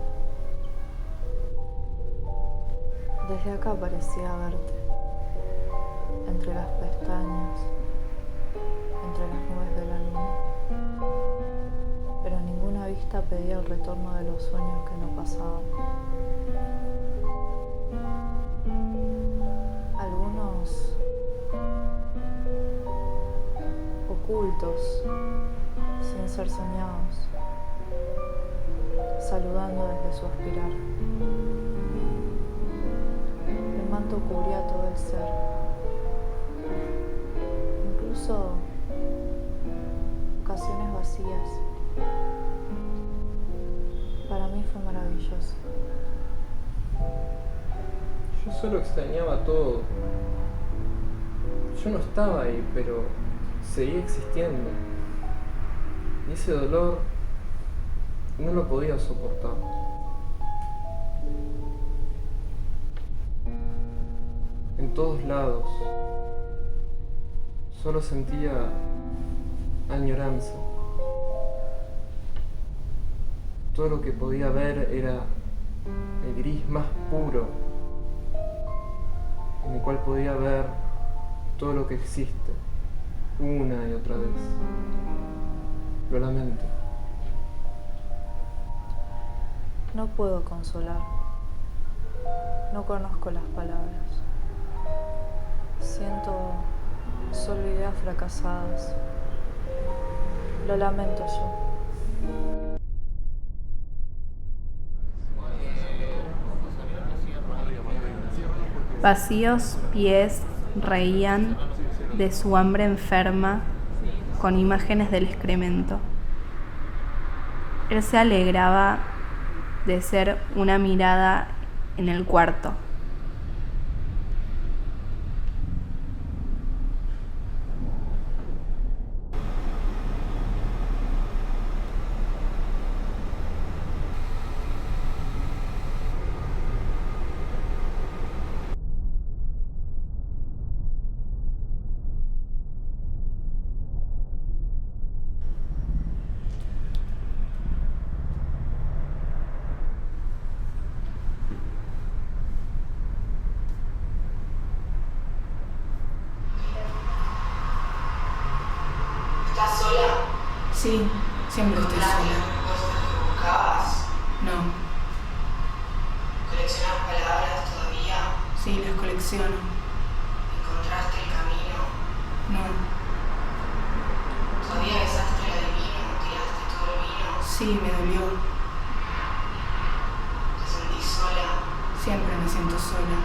Desde acá parecía verte, entre las pestañas, entre las nubes de la luna, pero ninguna vista pedía el retorno de los sueños que no pasaban. Algunos ocultos, sin ser soñados, saludando desde su aspirar. El manto cubría todo el ser, incluso ocasiones vacías. Para mí fue maravilloso. Yo solo extrañaba todo. Yo no estaba ahí, pero seguía existiendo. Y ese dolor no lo podía soportar. En todos lados solo sentía añoranza. Todo lo que podía ver era el gris más puro, en el cual podía ver todo lo que existe, una y otra vez. Lo lamento. No puedo consolar. No conozco las palabras. Siento solo ideas fracasadas. Lo lamento yo. Vacíos pies reían de su hambre enferma con imágenes del excremento. Él se alegraba de ser una mirada en el cuarto. ¿Estás sola? Sí, siempre estoy sola. ¿Respuestas que buscabas? No, ¿Coleccionas palabras todavía? sí, las colecciono. ¿Encontraste el camino? No, ¿Todavía besaste el adivino? ¿Tiraste todo el vino? sí, me dolió. ¿Te sentís sola? Siempre me siento sola.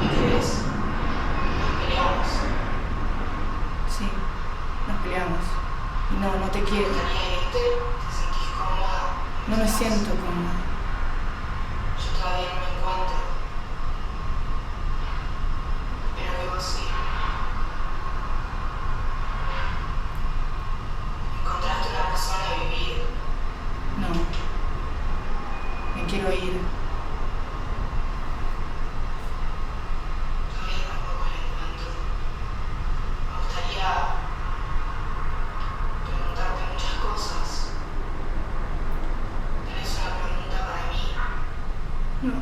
¿Y qué ves? Nos peleamos. Sí, nos peleamos. Y no te quiero. ¿Te gustaría irte? ¿Te sentís cómoda? No me siento cómoda. Yo todavía no me encuentro. Espero que vos sí. ¿Encontraste una razón de vivir? No, me quiero ir. Todavía tampoco la encuentro. Me gustaría preguntarte muchas cosas. ¿Tenés una pregunta para mí? No.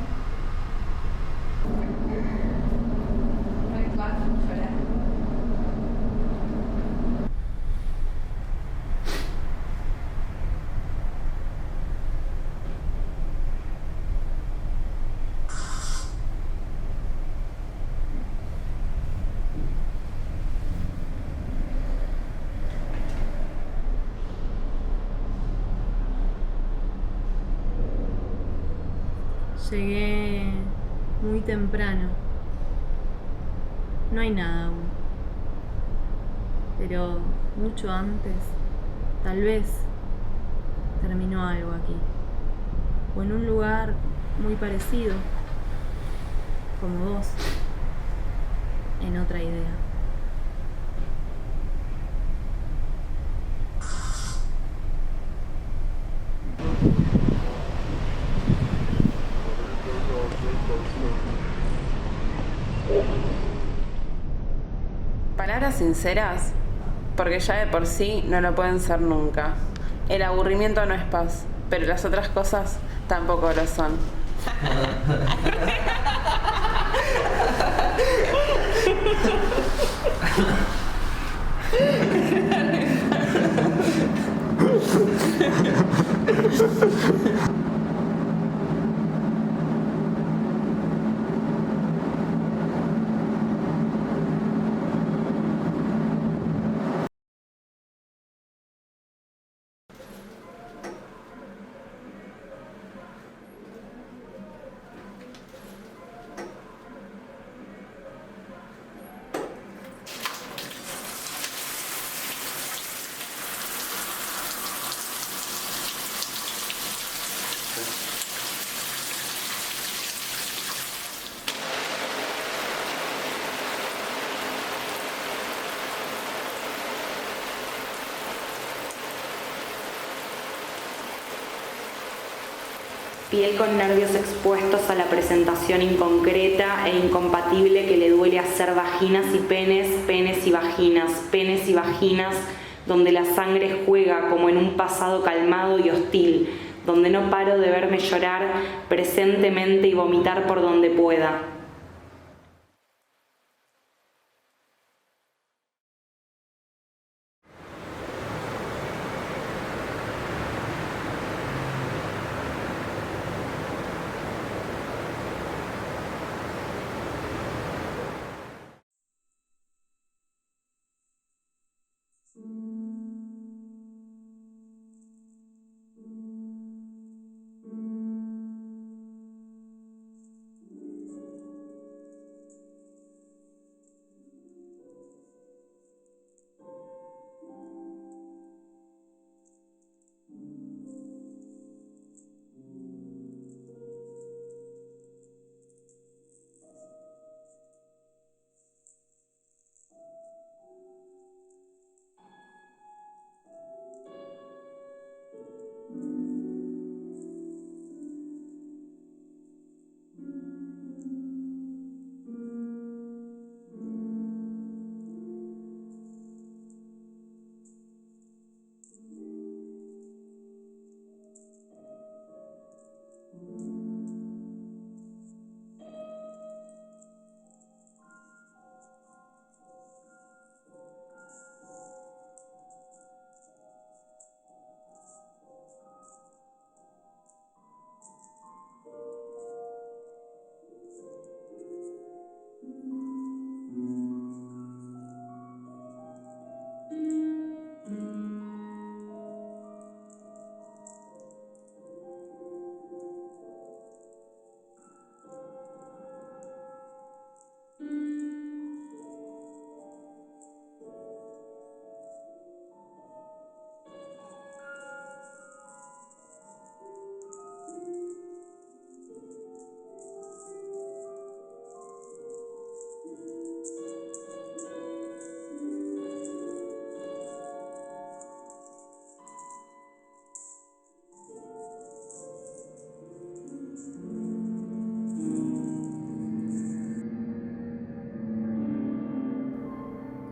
Llegué muy temprano. No hay nada aún. Pero mucho antes, tal vez, terminó algo aquí. O en un lugar muy parecido, como vos, en otra idea. Palabras sinceras, porque ya de por sí no lo pueden ser nunca. El aburrimiento no es paz, pero las otras cosas tampoco lo son. piel con nervios expuestos a la presentación inconcreta e incompatible que le duele hacer vaginas y penes, penes y vaginas, donde la sangre juega como en un pasado calmado y hostil, donde no paro de verme llorar presentemente y vomitar por donde pueda.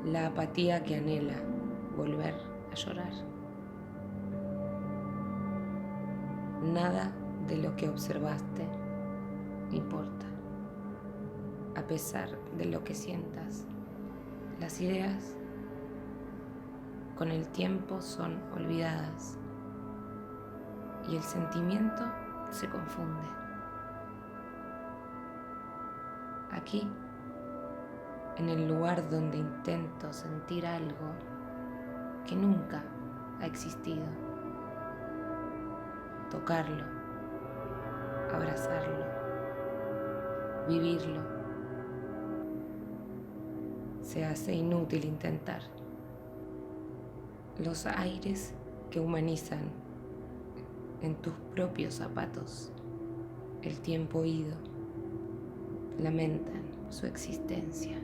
La apatía que anhela volver a llorar. Nada de lo que observaste importa. A pesar de lo que sientas, las ideas con el tiempo son olvidadas y el sentimiento se confunde. Aquí, en el lugar donde intento sentir algo que nunca ha existido. Tocarlo, abrazarlo, vivirlo. Se hace inútil intentar. Los aires que humanizan en tus propios zapatos el tiempo ido lamentan su existencia.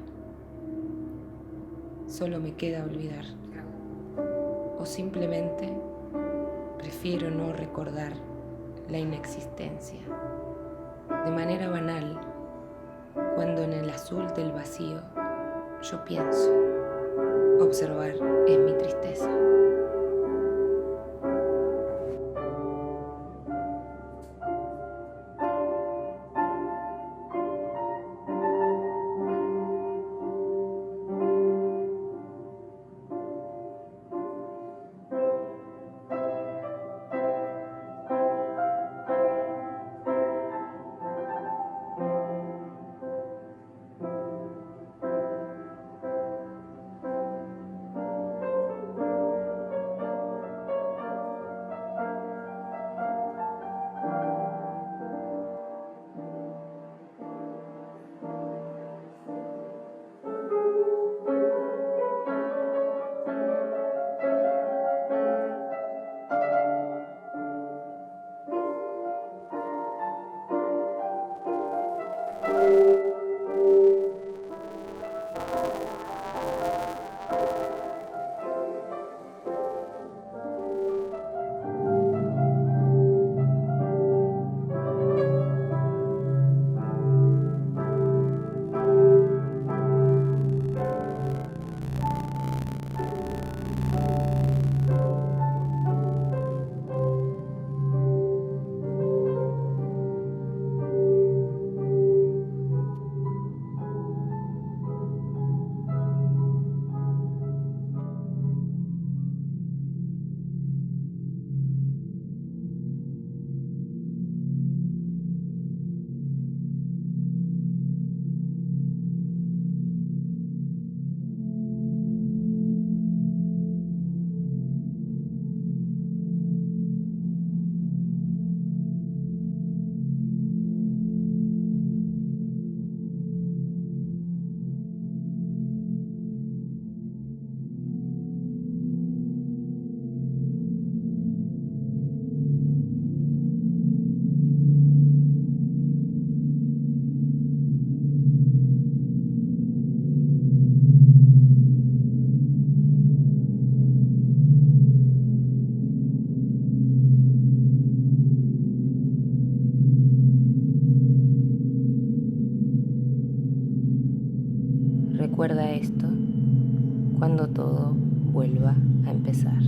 Solo me queda olvidar. O simplemente prefiero no recordar la inexistencia. De manera banal, cuando en el azul del vacío yo pienso, observar es mi tristeza. Recuerda esto cuando todo vuelva a empezar.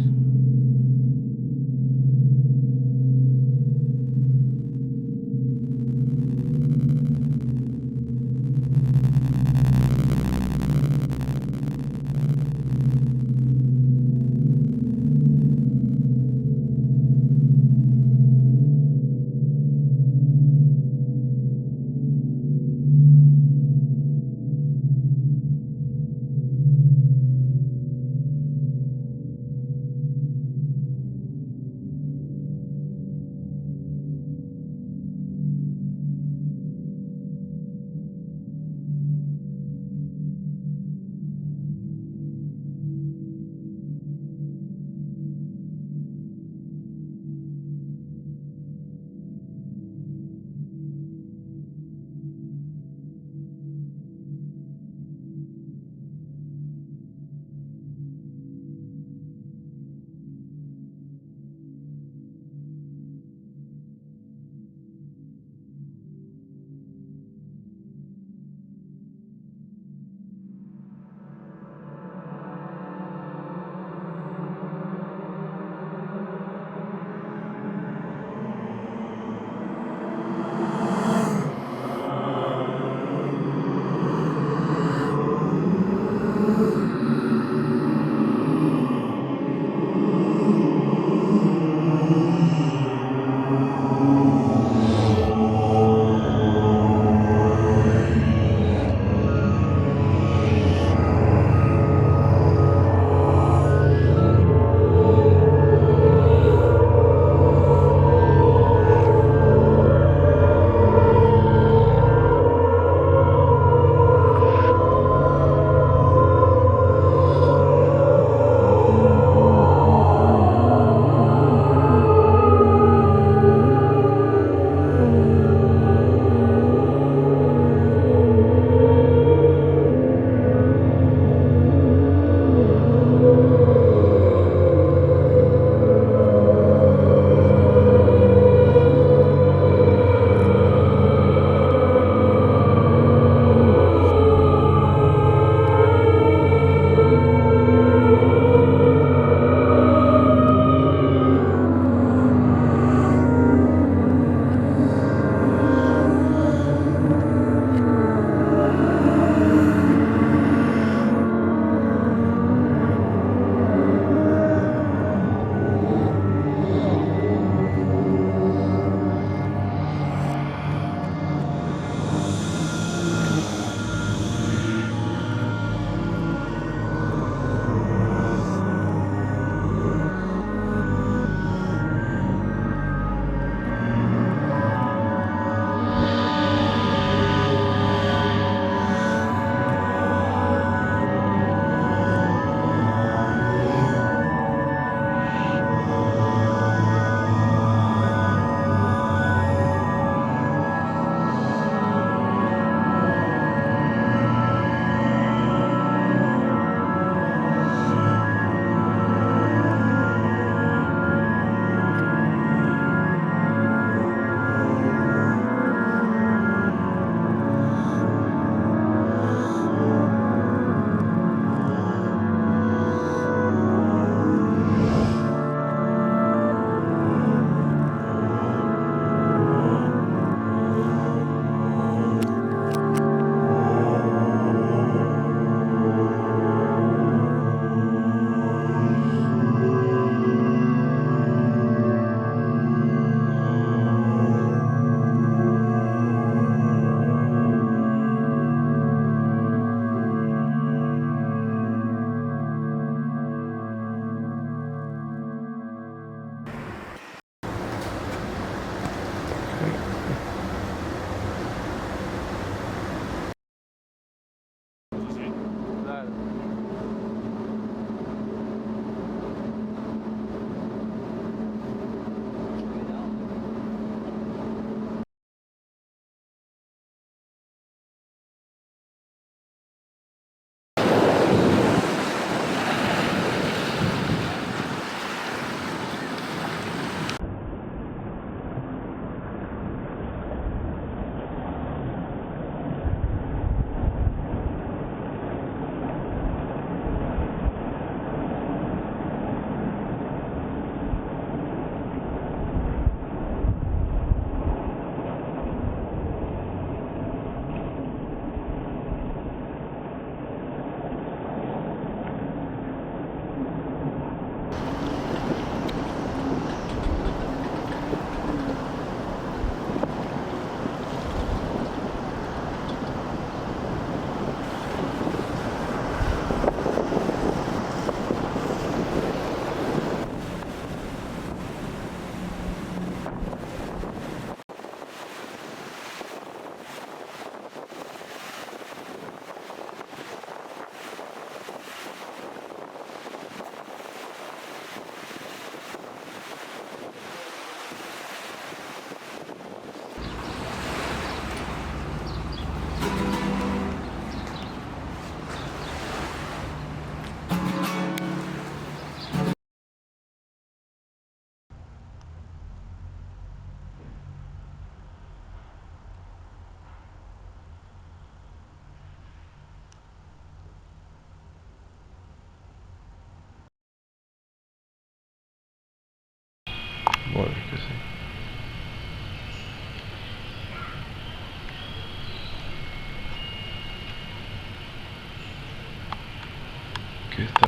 Porque sí.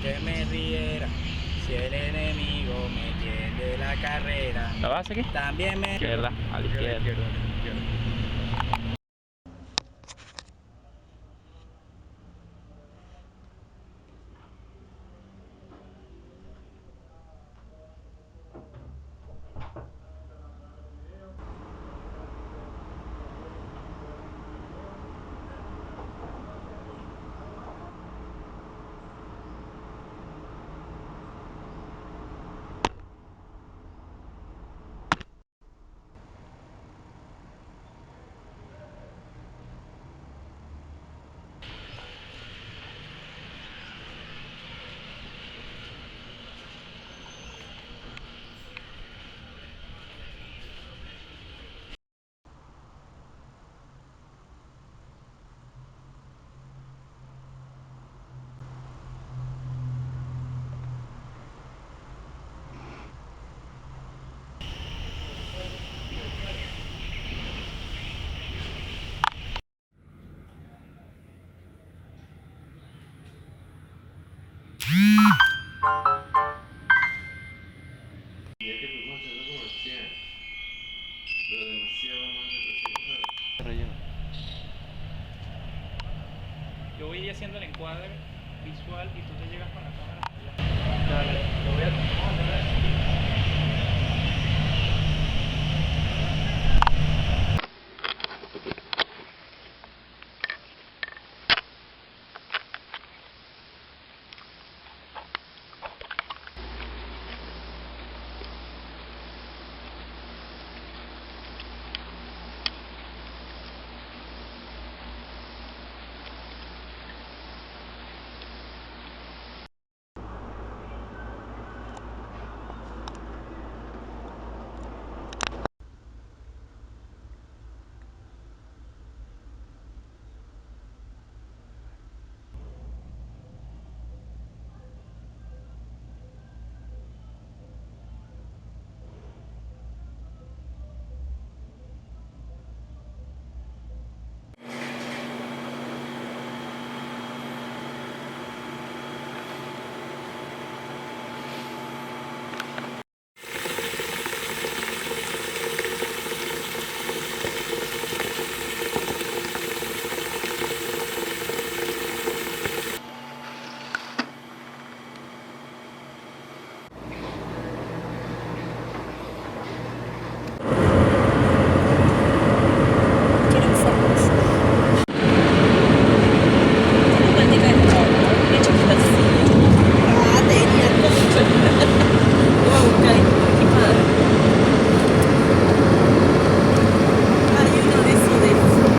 Que me riera si el enemigo me tiende la carrera. ¿La base aquí? También me... Izquierda, a la izquierda. Yo voy haciendo el encuadre visual y tú te llegas con la cámara allá. Dale, lo voy a tomar.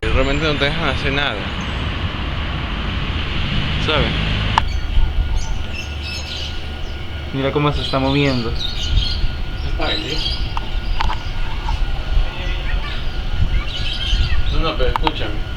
Realmente no te dejan hacer nada, ¿sabes? Mira cómo se está moviendo. No, pero escúchame.